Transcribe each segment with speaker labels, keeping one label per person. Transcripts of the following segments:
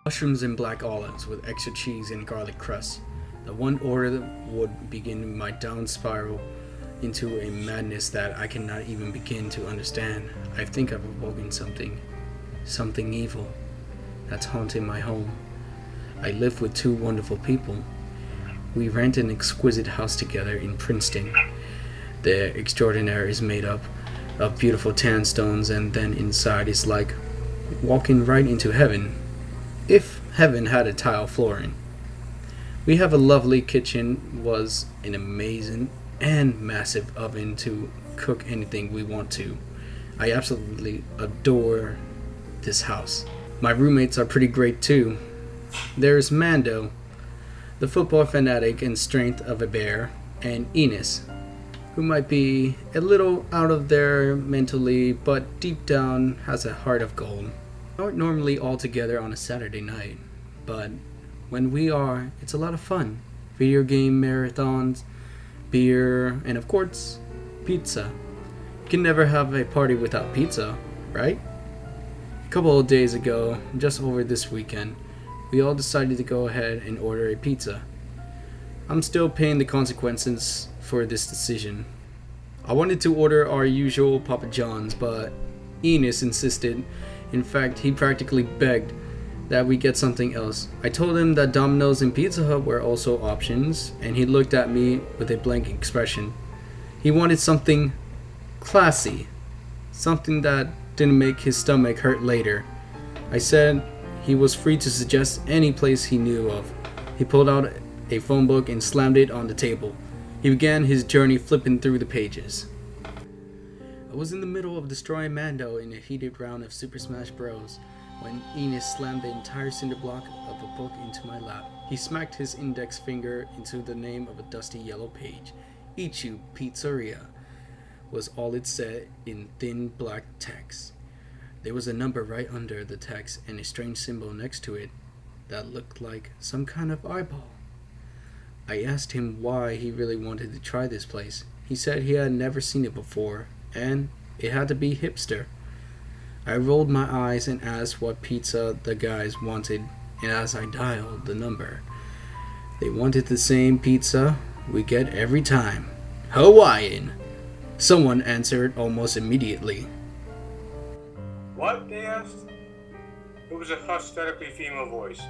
Speaker 1: Mushrooms and black olives with extra cheese and garlic crust. The one order would begin my down spiral into a madness that I cannot even begin to understand. I think I've awoken something evil that's haunting my home. I live with two wonderful people. We rent an exquisite house together in Princeton. The extraordinary is made up of beautiful tan stones, and then inside is like walking right into heaven, if heaven had a tile flooring. We have a lovely kitchen, was an amazing and massive oven to cook anything we want to. I absolutely adore this house. My roommates are pretty great too. There's Mando, the football fanatic and strength of a bear, and Enos, who might be a little out of there mentally, but deep down has a heart of gold. We aren't normally all together on a Saturday night, but when we are, it's a lot of fun. Video game marathons, beer, and of course, pizza. You can never have a party without pizza, right? A couple of days ago, just over this weekend, we all decided to go ahead and order a pizza. I'm still paying the consequences for this decision. I wanted to order our usual Papa John's, but Enos insisted. In fact, he practically begged that we get something else. I told him that Domino's and Pizza Hut were also options, and he looked at me with a blank expression. He wanted something classy, something that didn't make his stomach hurt later. I said he was free to suggest any place he knew of. He pulled out a phone book and slammed it on the table. He began his journey flipping through the pages. I was in the middle of destroying Mando in a heated round of Super Smash Bros. When Enos slammed the entire cinder block of a book into my lap. He smacked his index finger into the name of a dusty yellow page. Ichu Pizzeria was all it said in thin black text. There was a number right under the text and a strange symbol next to it that looked like some kind of eyeball. I asked him why he really wanted to try this place. He said he had never seen it before, and it had to be hipster. I rolled my eyes and asked what pizza the guys wanted, and as I dialed the number, they wanted the same pizza we get every time. Hawaiian! Someone answered almost immediately.
Speaker 2: What? They asked. It was a hysterically female voice.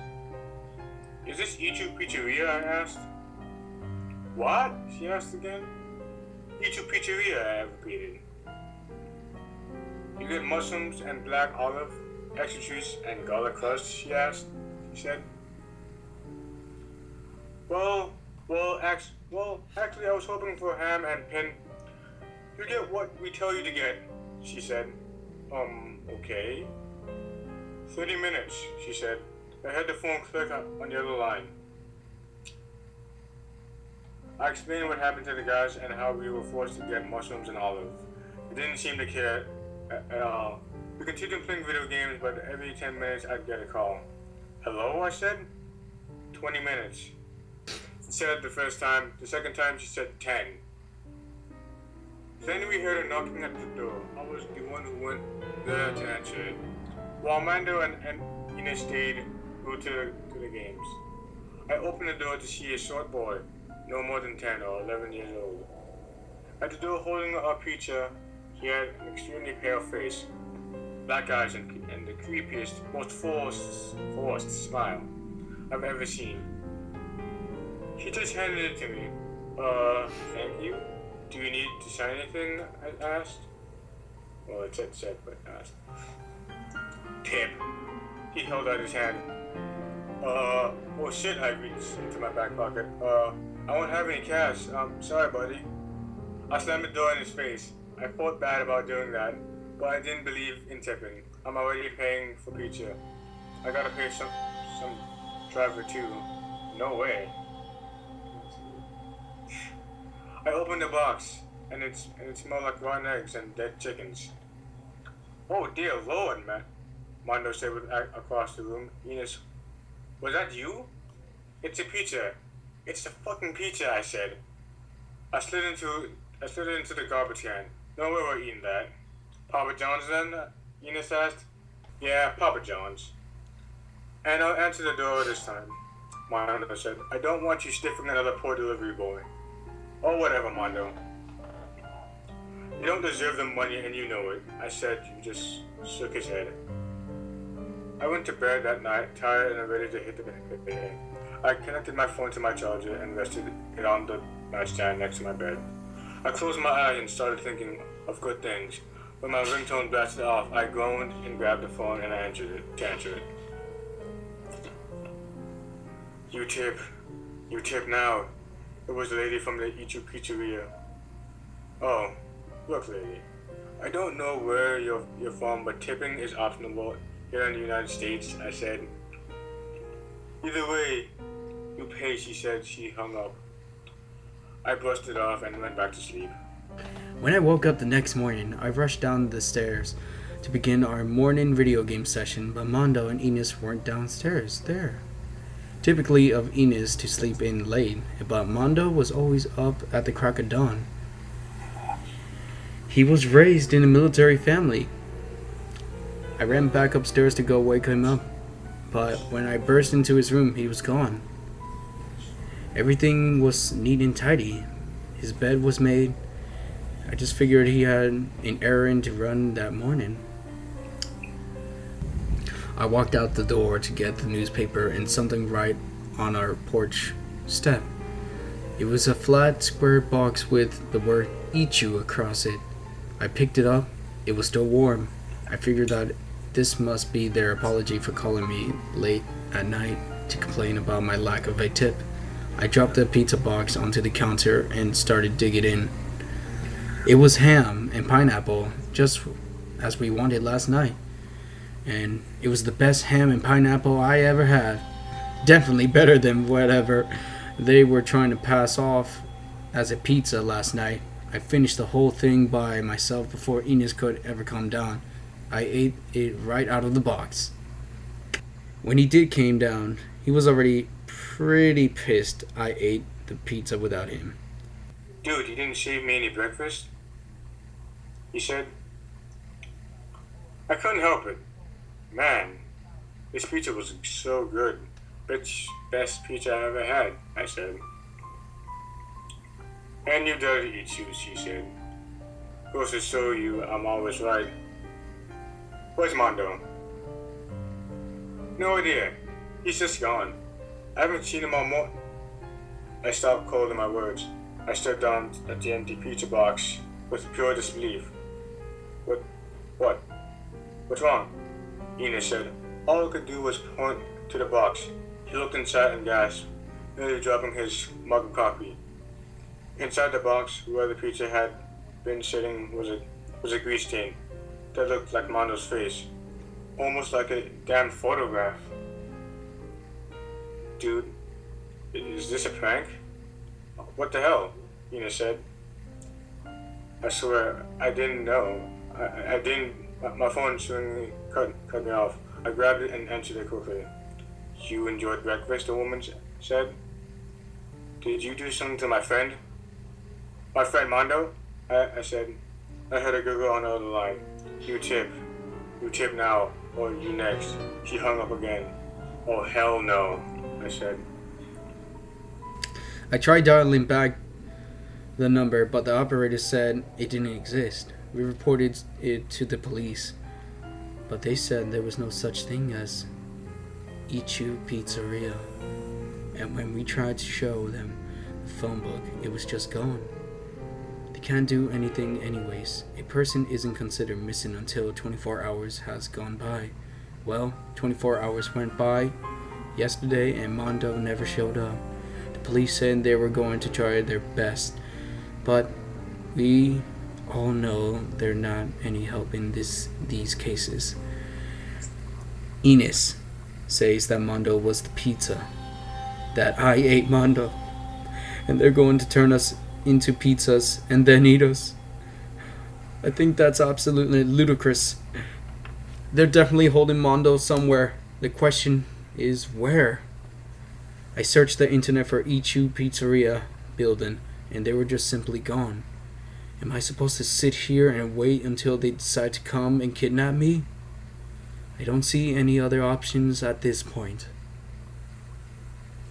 Speaker 2: Is this Ichu Pizzeria? I asked. What? She asked again. Ichu Pizzeria, I repeated. You get mushrooms and black olive, extra cheese, and garlic crust, she asked. She said. Actually, I was hoping for ham and pin. You get what we tell you to get, she said. Okay. 30 minutes, she said. I heard the phone click on the other line. I explained what happened to the guys and how we were forced to get mushrooms and olive. They didn't seem to care at all. We continued playing video games, but every 10 minutes I'd get a call. Hello, I said. 20 minutes. She said the first time. The second time she said 10. Then we heard a knocking at the door. I was the one who went there to answer it. While Mando and Enos stayed glued to the games. I opened the door to see a short boy, no more than 10 or 11 years old. At the door holding our pizza, he had an extremely pale face, black eyes, and the creepiest, most forced smile I've ever seen. He just handed it to me. Thank you. Do you need to sign anything? I asked. Well, it said, but asked. Tip. He held out his hand. Oh shit, I reached into my back pocket. I won't have any cash. Sorry, buddy. I slammed the door in his face. I felt bad about doing that, but I didn't believe in tipping. I'm already paying for pizza. I gotta pay some driver too. No way. I opened the box, and it smelled like rotten eggs and dead chickens. Oh dear Lord, man, Mondo said across the room. Enos, was that you? It's a pizza. It's a fucking pizza, I said. I slid into the garbage can. No way we're eating that. Papa John's then? Enos asked. Yeah, Papa John's. And I'll answer the door this time. Mondo said, I don't want you sniffing another poor delivery boy. Or whatever, Mondo. You don't deserve the money and you know it. I said. You just shook his head. I went to bed that night, tired and ready to hit the bed. I connected my phone to my charger and rested it on the nightstand next to my bed. I closed my eyes and started thinking of good things. When my ringtone blasted off, I groaned and grabbed the phone and I answered it. You tip now. It was the lady from the Ichu Pizzeria. Oh, look, lady. I don't know where you're from, but tipping is optional here in the United States, I said. Either way, you pay, she said. She hung up. I brushed it off and went back to sleep.
Speaker 1: When I woke up the next morning, I rushed down the stairs to begin our morning video game session, but Mondo and Ines weren't downstairs there. Typically of Ines to sleep in late, but Mondo was always up at the crack of dawn. He was raised in a military family. I ran back upstairs to go wake him up, but when I burst into his room, he was gone. Everything was neat and tidy. His bed was made. I just figured he had an errand to run that morning. I walked out the door to get the newspaper and something right on our porch step. It was a flat, square box with the word Ichu across it. I picked it up. It was still warm. I figured that this must be their apology for calling me late at night to complain about my lack of a tip. I dropped the pizza box onto the counter and started digging in. It was ham and pineapple, just as we wanted last night. And it was the best ham and pineapple I ever had. Definitely better than whatever they were trying to pass off as a pizza last night. I finished the whole thing by myself before Ines could ever calm down. I ate it right out of the box. When he did calm down, he was already pretty pissed I ate the pizza without him.
Speaker 2: Dude, you didn't save me any breakfast? He said. I couldn't help it. Man, this pizza was so good. Best pizza I ever had, I said. And you dirty eat you, she said. Goes to show you I'm always right. Where's Mondo? No idea. He's just gone. I haven't seen him all morning. I stopped cold in my words. I stared down at the empty pizza box with pure disbelief. What? What's wrong? Ines said. All I could do was point to the box. He looked inside and gasped, nearly dropping his mug of coffee. Inside the box, where the pizza had been sitting, was a grease stain that looked like Mondo's face, almost like a damn photograph. Dude, is this a prank? What the hell? Ines said. I swear, I didn't know. I didn't. My phone suddenly cut me off. I grabbed it and answered it quickly. You enjoyed breakfast, the woman said. Did you do something to my friend? My friend Mondo? I said. I heard a giggle on the other line. You tip now, or you next. She hung up again. Oh, hell no, I said.
Speaker 1: I tried dialing back the number, but the operator said it didn't exist. We reported it to the police, but they said there was no such thing as O.W.C.P Pizzeria. And when we tried to show them the phone book, it was just gone. They can't do anything anyways. A person isn't considered missing until 24 hours has gone by. Well, 24 hours went by yesterday and Mondo never showed up. The police said they were going to try their best, but we all know they're not any help in these cases. Ines says that Mondo was the pizza, that I ate Mondo, and they're going to turn us into pizzas and then eat us. I think that's absolutely ludicrous. They're definitely holding Mondo somewhere. The question is where? I searched the internet for O.W.C.P Pizzeria building, and they were just simply gone. Am I supposed to sit here and wait until they decide to come and kidnap me? I don't see any other options at this point.